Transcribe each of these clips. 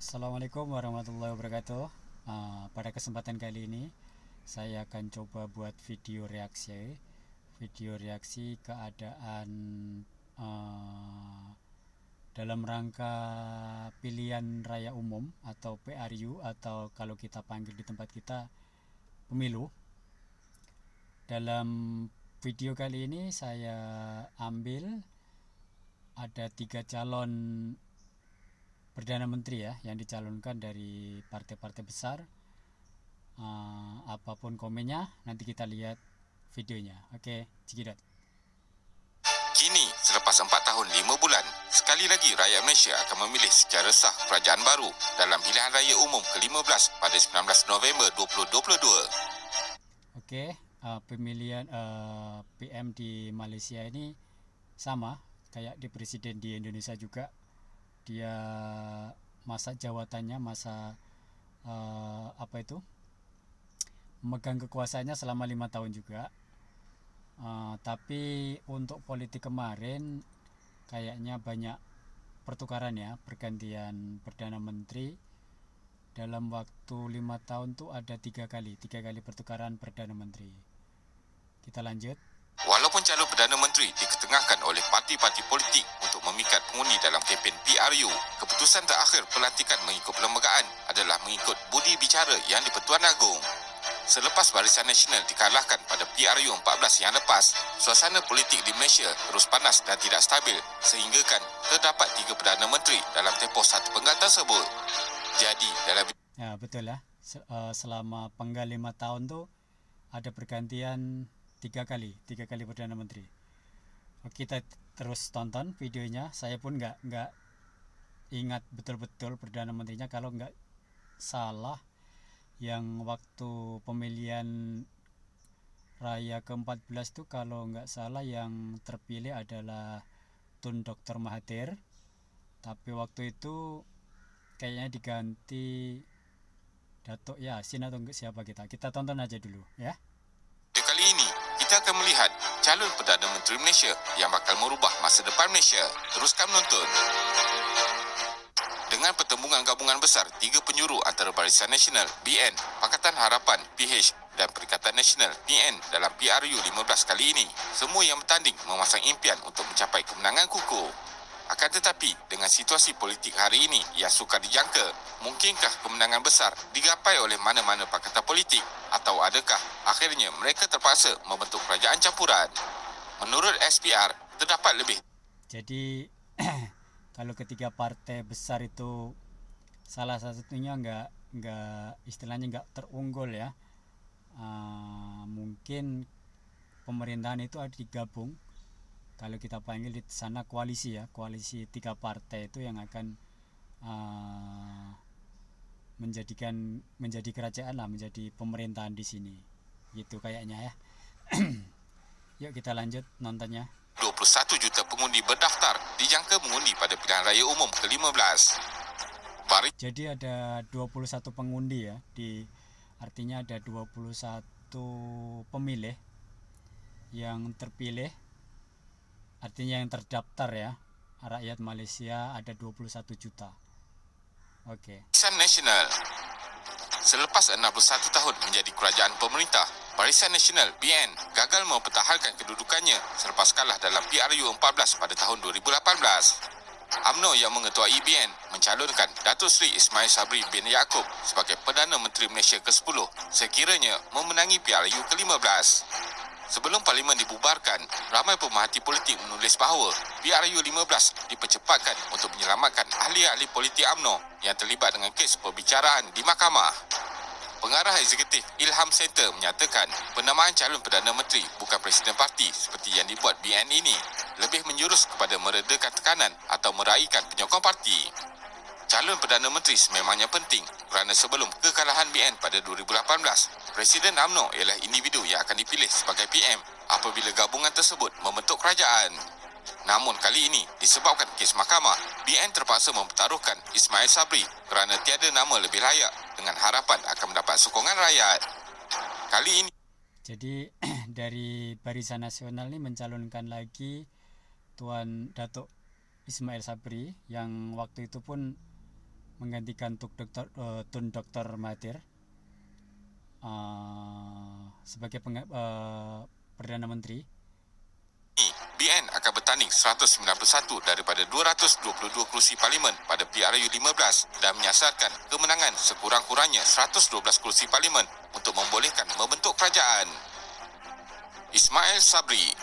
Assalamualaikum warahmatullahi wabarakatuh. Pada kesempatan kali ini saya akan coba buat video reaksi keadaan uh, dalam rangka pilihan raya umum atau PRU, atau kalau kita panggil di tempat kita pemilu. Dalam video kali ini saya ambil ada 3 calon Perdana Menteri ya yang dicalonkan dari partai-partai besar. Apapun komennya, nanti kita lihat videonya. Oke, cekidot. Kini, selepas 4 tahun 5 bulan, sekali lagi rakyat Malaysia akan memilih secara sah kerajaan baru dalam pilihan raya umum ke-15 pada 19 November 2022. Oke, pemilihan PM di Malaysia ini sama kayak di presiden di Indonesia juga. Dia masa jabatannya memegang kekuasaannya selama 5 tahun juga. Tapi untuk politik kemarin kayaknya banyak pertukaran ya, pergantian Perdana Menteri. Dalam waktu 5 tahun tuh ada 3 kali pertukaran Perdana Menteri. Kita lanjut. Walaupun calon Perdana Menteri diketengahkan oleh parti-parti politik untuk memikat pengundi dalam kempen PRU, keputusan terakhir pelantikan mengikut perlembagaan adalah mengikut budi bicara Yang di-Pertuan Agong. Selepas Barisan Nasional dikalahkan pada PRU 14 yang lepas, suasana politik di Malaysia terus panas dan tidak stabil sehinggakan terdapat 3 Perdana Menteri dalam tempoh satu penggal tersebut. Jadi, dalam betul lah. Selama penggal 5 tahun tuh ada pergantian 3 kali Perdana Menteri. Kita terus tonton videonya. Saya pun nggak ingat betul-betul Perdana Menterinya. Kalau nggak salah, yang waktu pemilihan raya ke-14 tuh kalau nggak salah yang terpilih adalah Tun Dr. Mahathir. Tapi waktu itu kayaknya diganti Datuk Yasin atau enggak, siapa. Kita tonton aja dulu ya. Kali ini kita akan melihat calon Perdana Menteri Malaysia yang bakal merubah masa depan Malaysia. Teruskan menonton. Dengan pertembungan gabungan besar 3 penjuru antara Barisan Nasional BN, Pakatan Harapan PH dan Perikatan Nasional PN dalam PRU 15 kali ini, semua yang bertanding memasang impian untuk mencapai kemenangan kukuh. Akan tetapi, dengan situasi politik hari ini yang sukar dijangka, mungkinkah kemenangan besar digapai oleh mana-mana pakatan politik, atau adakah akhirnya mereka terpaksa membentuk kerajaan campuran? Menurut SPR, terdapat lebih. Jadi kalau ketiga partai besar itu salah satunya istilahnya nggak terunggul ya, mungkin pemerintahan itu ada digabung. Kalau kita panggil di sana koalisi ya, koalisi 3 partai itu yang akan menjadi kerajaan lah, menjadi pemerintahan di sini gitu kayaknya ya. Yuk kita lanjut nontonnya. 21 juta pengundi berdaftar dijangka mengundi pada pilihan raya umum ke-15. Jadi ada 21 pengundi ya, artinya ada 21 pemilih yang terpilih, artinya yang terdaftar ya. Rakyat Malaysia ada 21 juta. Oke. Barisan Nasional. Selepas 61 tahun menjadi kerajaan pemerintah, Barisan Nasional BN gagal mempertahankan kedudukannya selepas kalah dalam PRU 14 pada tahun 2018. UMNO yang mengetuai BN mencalonkan Datuk Seri Ismail Sabri bin Yaakob sebagai Perdana Menteri Malaysia ke-10 sekiranya memenangi PRU ke-15. Sebelum parlimen dibubarkan, ramai pemerhati politik menulis bahawa PRU 15 dipercepatkan untuk menyelamatkan ahli-ahli politik UMNO yang terlibat dengan kes perbicaraan di mahkamah. Pengarah eksekutif Ilham Center menyatakan penamaan calon Perdana Menteri bukan presiden parti seperti yang dibuat BN ini, lebih menjurus kepada meredakan tekanan atau meraihkan penyokong parti. Calon Perdana Menteri sememangnya penting kerana sebelum kekalahan BN pada 2018, Presiden UMNO ialah individu yang akan dipilih sebagai PM apabila gabungan tersebut membentuk kerajaan. Namun kali ini, disebabkan kes mahkamah, BN terpaksa mempertaruhkan Ismail Sabri kerana tiada nama lebih layak dengan harapan akan mendapat sokongan rakyat. Kali ini. Jadi dari Barisan Nasional ini mencalonkan lagi Tuan Datuk Ismail Sabri yang waktu itu pun menggantikan Tun Dr. Mahathir sebagai Perdana Menteri. BN akan bertanding 191 daripada 222 kerusi parlimen pada PRU 15 dan menyasarkan kemenangan sekurang-kurangnya 112 kerusi parlimen untuk membolehkan membentuk kerajaan. Ismail Sabri.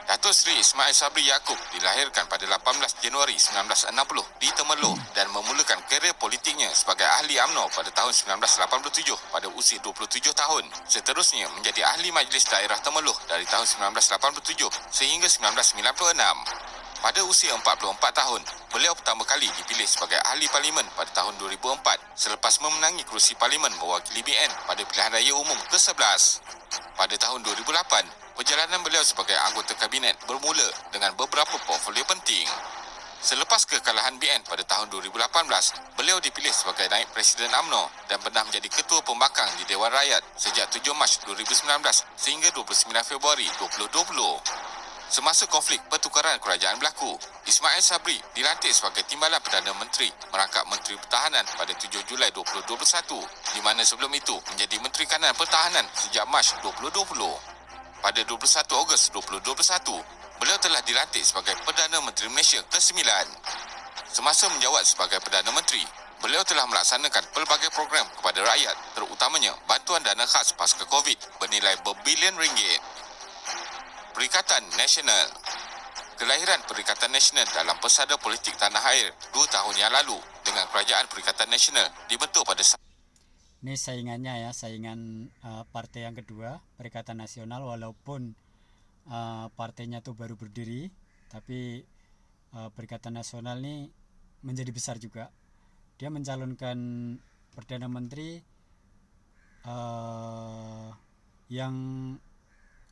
Datuk Seri Ismail Sabri Yaakob dilahirkan pada 18 Januari 1960 di Temerloh dan memulakan kerjaya politiknya sebagai ahli UMNO pada tahun 1987 pada usia 27 tahun. Seterusnya menjadi ahli Majlis Daerah Temerloh dari tahun 1987 sehingga 1996. Pada usia 44 tahun, beliau pertama kali dipilih sebagai ahli parlimen pada tahun 2004 selepas memenangi kerusi parlimen mewakili BN pada pilihan raya umum ke-11. Pada tahun 2008, perjalanan beliau sebagai anggota kabinet bermula dengan beberapa portfolio penting. Selepas kekalahan BN pada tahun 2018, beliau dipilih sebagai naib Presiden UMNO dan pernah menjadi Ketua Pembangkang di Dewan Rakyat sejak 7 Mac 2019 sehingga 29 Februari 2020. Semasa konflik pertukaran kerajaan berlaku, Ismail Sabri dilantik sebagai Timbalan Perdana Menteri merangkap Menteri Pertahanan pada 7 Julai 2021 di mana sebelum itu menjadi Menteri Kanan Pertahanan sejak Mac 2020. Pada 21 Ogos 2021, beliau telah dilantik sebagai Perdana Menteri Malaysia ke-9. Semasa menjawat sebagai Perdana Menteri, beliau telah melaksanakan pelbagai program kepada rakyat terutamanya bantuan dana khas pasca COVID bernilai berbilion ringgit. Perikatan Nasional. Kelahiran Perikatan Nasional dalam pesada politik tanah air 2 tahun yang lalu dengan Kerajaan Perikatan Nasional dibentuk pada ini saingannya ya, saingan partai yang kedua, Perikatan Nasional, walaupun partainya tuh baru berdiri, tapi Perikatan Nasional ini menjadi besar juga. Dia mencalonkan Perdana Menteri yang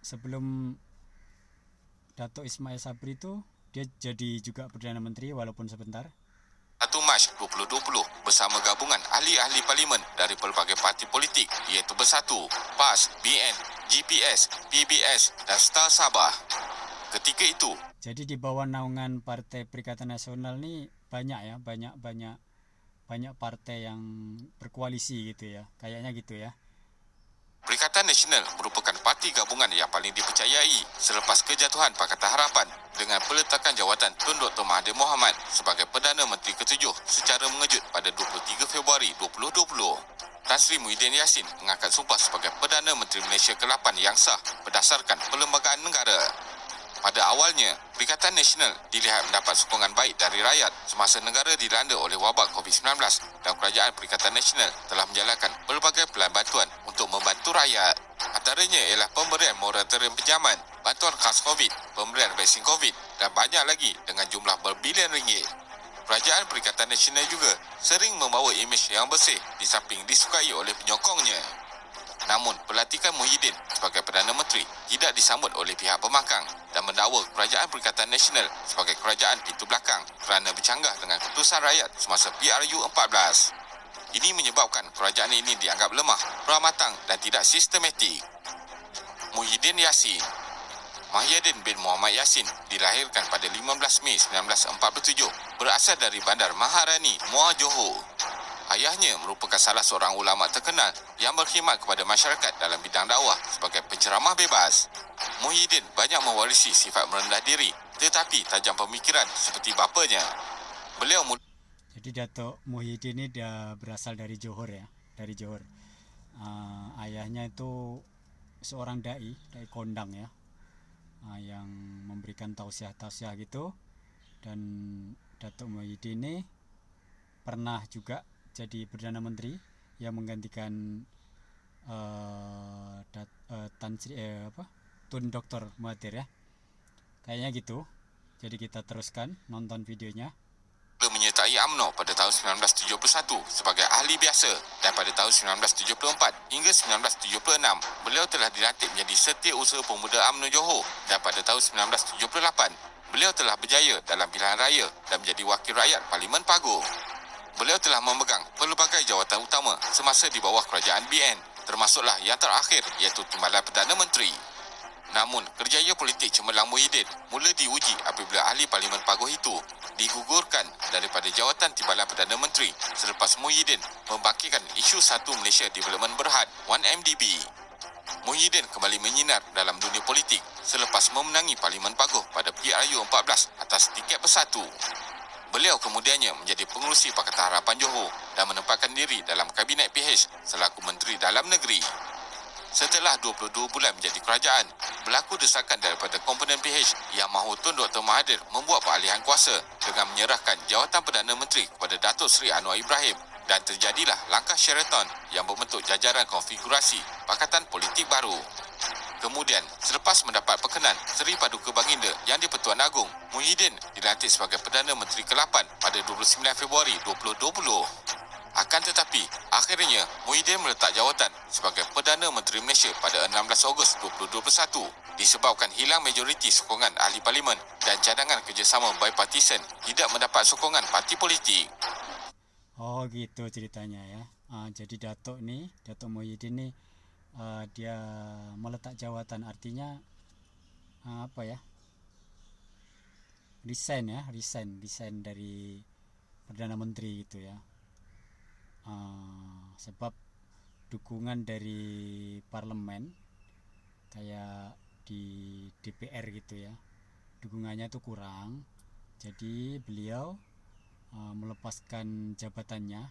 sebelum Datuk Ismail Sabri itu dia jadi juga Perdana Menteri walaupun sebentar. 1 Mac 2020 bersama gabungan ahli-ahli parlimen dari pelbagai parti politik iaitu Bersatu, PAS, BN, GPS, PBS dan Star Sabah. Ketika itu, jadi di bawah naungan Partai Perikatan Nasional ni banyak ya, banyak partai yang berkoalisi gitu ya. Kayaknya gitu ya. Perikatan Nasional merupakan parti gabungan yang paling dipercayai selepas kejatuhan Pakatan Harapan dengan peletakan jawatan Tun Dr. Mahathir Mohamad sebagai Perdana Menteri ke-7 secara mengejut pada 23 Februari 2020. Tan Sri Muhyiddin Yassin mengangkat sumpah sebagai Perdana Menteri Malaysia ke-8 yang sah berdasarkan Perlembagaan Negara. Pada awalnya, Perikatan Nasional dilihat mendapat sokongan baik dari rakyat semasa negara dilanda oleh wabak COVID-19 dan Kerajaan Perikatan Nasional telah menjalankan pelbagai pelan bantuan untuk membantu rakyat. Antaranya ialah pemberian moratorium pinjaman, bantuan khas COVID, pemberian vaksin COVID dan banyak lagi dengan jumlah berbilion ringgit. Kerajaan Perikatan Nasional juga sering membawa imej yang bersih di samping disukai oleh penyokongnya. Namun, pelantikan Muhyiddin sebagai Perdana Menteri tidak disambut oleh pihak pembangkang dan mendakwa Kerajaan Perikatan Nasional sebagai kerajaan pintu belakang kerana bercanggah dengan keputusan rakyat semasa PRU 14. Ini menyebabkan kerajaan ini dianggap lemah, beramatang dan tidak sistematik. Muhyiddin Yassin. Muhyiddin bin Muhammad Yassin dilahirkan pada 15 Mei 1947 berasal dari Bandar Maharani, Muar Johor. Ayahnya merupakan salah seorang ulama terkenal yang berkhidmat kepada masyarakat dalam bidang dakwah sebagai penceramah bebas. Muhyiddin banyak mewarisi sifat merendah diri tetapi tajam pemikiran seperti bapanya. Jadi Datuk Muhyiddin ini dia berasal dari Johor ya, dari Johor. Ayahnya itu seorang dai kondang ya, yang memberikan tausiah gitu. Dan Datuk Muhyiddin ini pernah juga jadi Perdana Menteri yang menggantikan Tun Dr. Mahathir ya. Kayaknya gitu. Jadi kita teruskan nonton videonya. Menyertai UMNO pada tahun 1971 sebagai ahli biasa dan pada tahun 1974 hingga 1976 beliau telah dilantik menjadi Setiausaha Pemuda UMNO Johor dan pada tahun 1978 beliau telah berjaya dalam pilihan raya dan menjadi wakil rakyat Parlimen Paguh. Beliau telah memegang pelbagai jawatan utama semasa di bawah kerajaan BN, termasuklah yang terakhir iaitu Timbalan Perdana Menteri. Namun, kerjaya politik cemerlang Muhyiddin mula diuji apabila ahli Parlimen Paguh itu digugurkan daripada jawatan Timbalan Perdana Menteri selepas Muhyiddin membangkitkan isu Satu Malaysia Development Berhad 1MDB. Muhyiddin kembali menyinar dalam dunia politik selepas memenangi Parlimen Paguh pada PRU 14 atas tiket bersatu. Beliau kemudiannya menjadi pengerusi Pakatan Harapan Johor dan menempatkan diri dalam Kabinet PH selaku Menteri Dalam Negeri. Setelah 22 bulan menjadi kerajaan, berlaku desakan daripada komponen PH yang mahu Tun Dr. Mahathir membuat peralihan kuasa dengan menyerahkan jawatan Perdana Menteri kepada Datuk Seri Anwar Ibrahim dan terjadilah langkah Sheraton yang berbentuk jajaran konfigurasi Pakatan Politik baru. Kemudian, selepas mendapat perkenan Seri Paduka Baginda Yang di-Pertuan Agong, Muhyiddin dilantik sebagai Perdana Menteri ke-8 pada 29 Februari 2020. Akan tetapi, akhirnya Muhyiddin meletak jawatan sebagai Perdana Menteri Malaysia pada 16 Ogos 2021 disebabkan hilang majoriti sokongan ahli parlimen dan cadangan kerjasama bipartisan tidak mendapat sokongan parti politik. Oh gitu ceritanya ya. Jadi Datuk Muhyiddin ni dia meletak jawatan, artinya apa ya? Resign dari Perdana Menteri gitu ya. Sebab dukungan dari parlemen kayak di DPR gitu ya, dukungannya tuh kurang, jadi beliau melepaskan jabatannya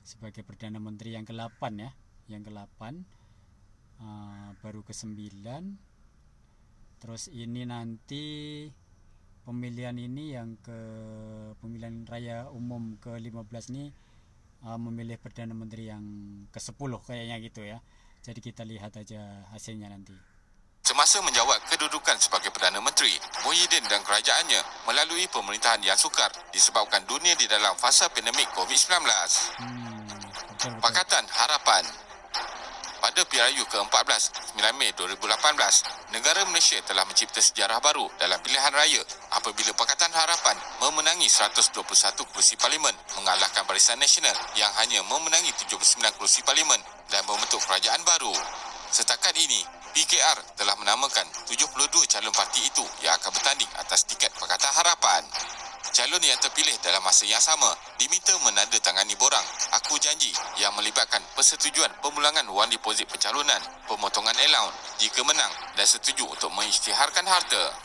sebagai Perdana Menteri yang ke-8 ya, baru ke-9. Terus ini nanti pemilihan raya umum ke-15 nih memilih Perdana Menteri yang ke-10 kayaknya gitu ya. Jadi kita lihat aja hasilnya nanti. Semasa menjawat kedudukan sebagai Perdana Menteri, Muhyiddin dan kerajaannya melalui pemerintahan yang sukar disebabkan dunia di dalam fasa pandemik COVID-19. Betul. Pakatan Harapan. Pada PRU ke-14, 9 Mei 2018, negara Malaysia telah mencipta sejarah baru dalam pilihan raya apabila Pakatan Harapan memenangi 121 kerusi parlimen mengalahkan Barisan Nasional yang hanya memenangi 79 kerusi parlimen dan membentuk kerajaan baru. Setakat ini, PKR telah menamakan 72 calon parti itu yang akan bertanding atas tiket Pakatan Harapan. Calon yang terpilih dalam masa yang sama diminta menandatangani borang aku janji yang melibatkan persetujuan pemulangan wang deposit pencalonan, pemotongan allowance jika menang dan setuju untuk mengisytiharkan harta.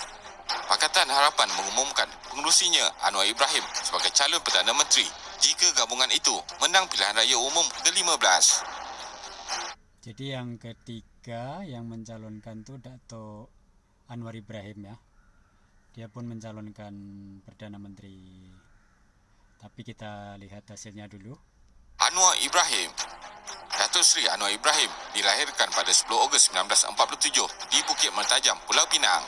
Pakatan Harapan mengumumkan pengerusinya Anwar Ibrahim sebagai calon Perdana Menteri jika gabungan itu menang pilihan raya umum ke-15. Jadi yang ketiga yang mencalonkan tu Datuk Anwar Ibrahim ya. Dia pun mencalonkan Perdana Menteri. Tapi kita lihat hasilnya dulu. Anwar Ibrahim. Datuk Seri Anwar Ibrahim dilahirkan pada 10 Ogos 1947 di Bukit Mertajam, Pulau Pinang.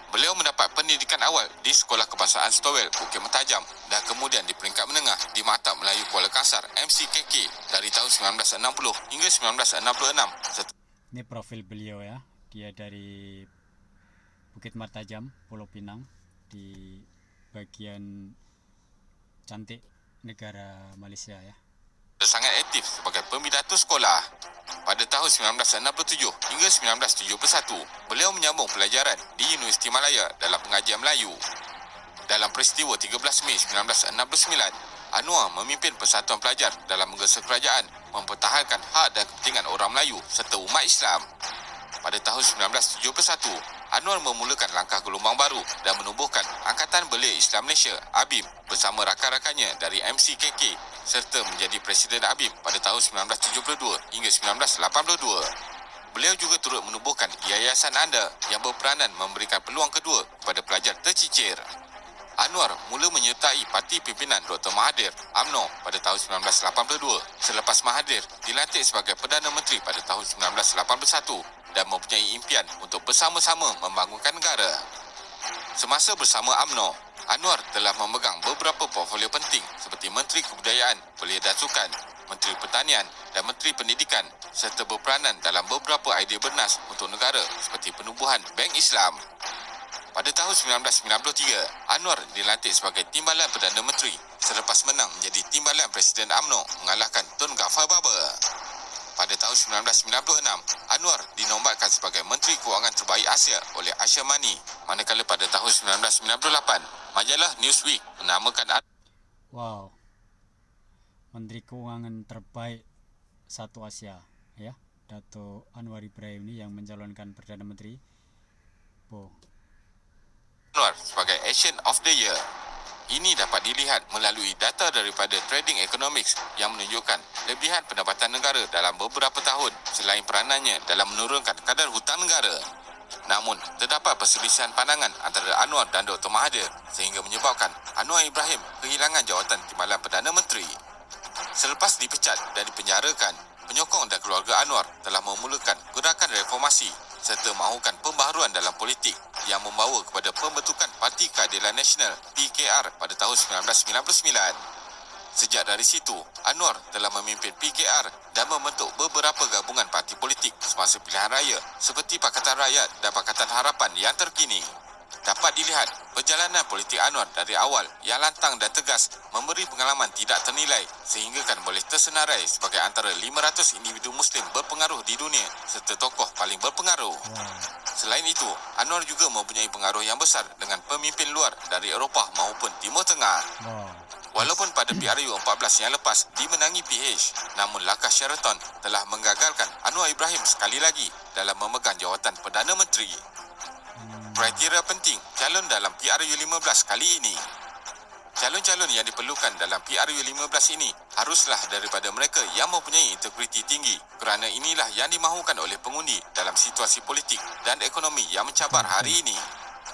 Beliau mendapat pendidikan awal di Sekolah Kebangsaan Stowell, Bukit Mertajam dan kemudian di peringkat menengah di Maktab Melayu Kuala Kangsar, MCKK dari tahun 1960 hingga 1966. Ini profil beliau ya. Dia dari Bukit Mertajam, Pulau Pinang, di bagian cantik negara Malaysia ya. Sangat aktif sebagai pemidatu sekolah. Pada tahun 1967 hingga 1971, beliau menyambung pelajaran di Universiti Malaya dalam pengajian Melayu. Dalam peristiwa 13 Mei 1969, Anwar memimpin Persatuan Pelajar dalam menggesa kerajaan mempertahankan hak dan kepentingan orang Melayu serta umat Islam. Pada tahun 1971, Anwar memulakan langkah gelombang baru dan menubuhkan Angkatan Belia Islam Malaysia ABIM bersama rakan-rakannya dari MCKK serta menjadi Presiden ABIM pada tahun 1972 hingga 1982. Beliau juga turut menubuhkan Yayasan Anda yang berperanan memberikan peluang kedua kepada pelajar tercicir. Anwar mula menyertai parti pimpinan Dr. Mahathir UMNO pada tahun 1982 selepas Mahathir dilantik sebagai Perdana Menteri pada tahun 1981 dan mempunyai impian untuk bersama-sama membangunkan negara. Semasa bersama UMNO, Anwar telah memegang beberapa portfolio penting seperti Menteri Kebudayaan, Belia dan Sukan, Menteri Pertanian dan Menteri Pendidikan serta berperanan dalam beberapa idea bernas untuk negara seperti penubuhan Bank Islam. Pada tahun 1993, Anwar dilantik sebagai Timbalan Perdana Menteri selepas menang menjadi Timbalan Presiden UMNO mengalahkan Tun Ghaffar Baba. Pada tahun 1996, Anwar dinobatkan sebagai Menteri Kewangan Terbaik Asia oleh Asia Money. Manakala pada tahun 1998, majalah Newsweek menamakan Wow, Menteri Keuangan terbaik satu Asia, ya, Dato' Anwar Ibrahim ini yang mencalonkan Perdana Menteri. Anwar sebagai Asian of the Year. Ini dapat dilihat melalui data daripada Trading Economics yang menunjukkan lebihan pendapatan negara dalam beberapa tahun selain peranannya dalam menurunkan kadar hutang negara. Namun, terdapat perselisihan pandangan antara Anwar dan Dr. Mahathir sehingga menyebabkan Anwar Ibrahim kehilangan jawatan Timbalan Perdana Menteri. Selepas dipecat dan dipenjarakan, penyokong dan keluarga Anwar telah memulakan gerakan reformasi serta mahukan pembaharuan dalam politik yang membawa kepada pembentukan Parti Keadilan Nasional PKR pada tahun 1999. Sejak dari situ, Anwar telah memimpin PKR dan membentuk beberapa gabungan parti politik semasa pilihan raya seperti Pakatan Rakyat dan Pakatan Harapan yang terkini. Dapat dilihat, perjalanan politik Anwar dari awal yang lantang dan tegas memberi pengalaman tidak ternilai sehinggakan boleh tersenarai sebagai antara 500 individu Muslim berpengaruh di dunia serta tokoh paling berpengaruh. Selain itu, Anwar juga mempunyai pengaruh yang besar dengan pemimpin luar dari Eropah maupun Timur Tengah. Walaupun pada PRU 14 yang lepas dimenangi PH, namun langkah Sheraton telah menggagalkan Anwar Ibrahim sekali lagi dalam memegang jawatan Perdana Menteri. Kriteria penting calon dalam PRU 15 kali ini. Calon-calon yang diperlukan dalam PRU 15 ini haruslah daripada mereka yang mempunyai integriti tinggi kerana inilah yang dimahukan oleh pengundi dalam situasi politik dan ekonomi yang mencabar hari ini.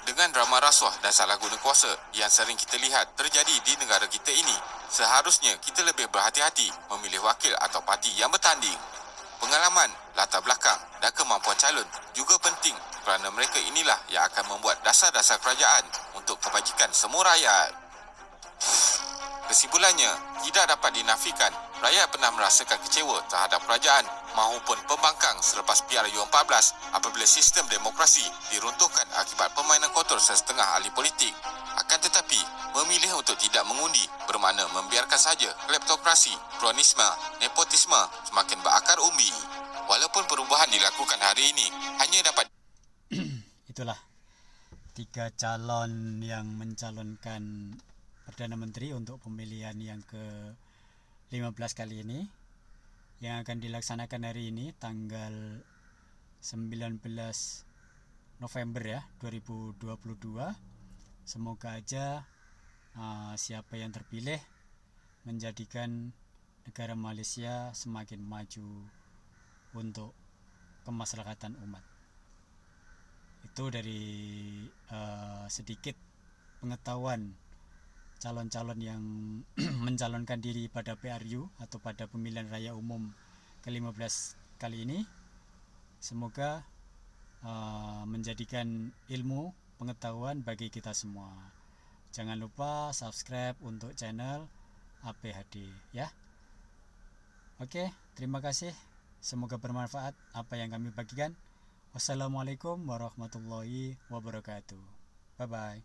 Dengan drama rasuah dan salah guna kuasa yang sering kita lihat terjadi di negara kita ini, seharusnya kita lebih berhati-hati memilih wakil atau parti yang bertanding. Pengalaman, latar belakang dan kemampuan calon juga penting kerana mereka inilah yang akan membuat dasar-dasar kerajaan untuk kebajikan semua rakyat. Kesimpulannya, tidak dapat dinafikan rakyat pernah merasakan kecewa terhadap kerajaan maupun pembangkang selepas PRU 14 apabila sistem demokrasi diruntuhkan akibat permainan kotor sesetengah ahli politik. Akan tetapi, memilih untuk tidak mengundi bermakna membiarkan saja kleptokrasi, kronisme, nepotisme semakin berakar umbi. Walaupun perubahan dilakukan hari ini hanya dapat Itulah 3 calon yang mencalonkan Perdana Menteri untuk pemilihan yang ke-15 kali ini yang akan dilaksanakan hari ini tanggal 19 November ya 2022. Semoga aja siapa yang terpilih menjadikan negara Malaysia semakin maju untuk kemaslahatan umat. Itu dari sedikit pengetahuan calon-calon yang mencalonkan diri pada PRU atau pada pemilihan raya umum ke-15 kali ini. Semoga menjadikan ilmu pengetahuan bagi kita semua. Jangan lupa subscribe untuk channel APHD ya. Oke, terima kasih. Semoga bermanfaat apa yang kami bagikan. Wassalamualaikum warahmatullahi wabarakatuh. Bye bye.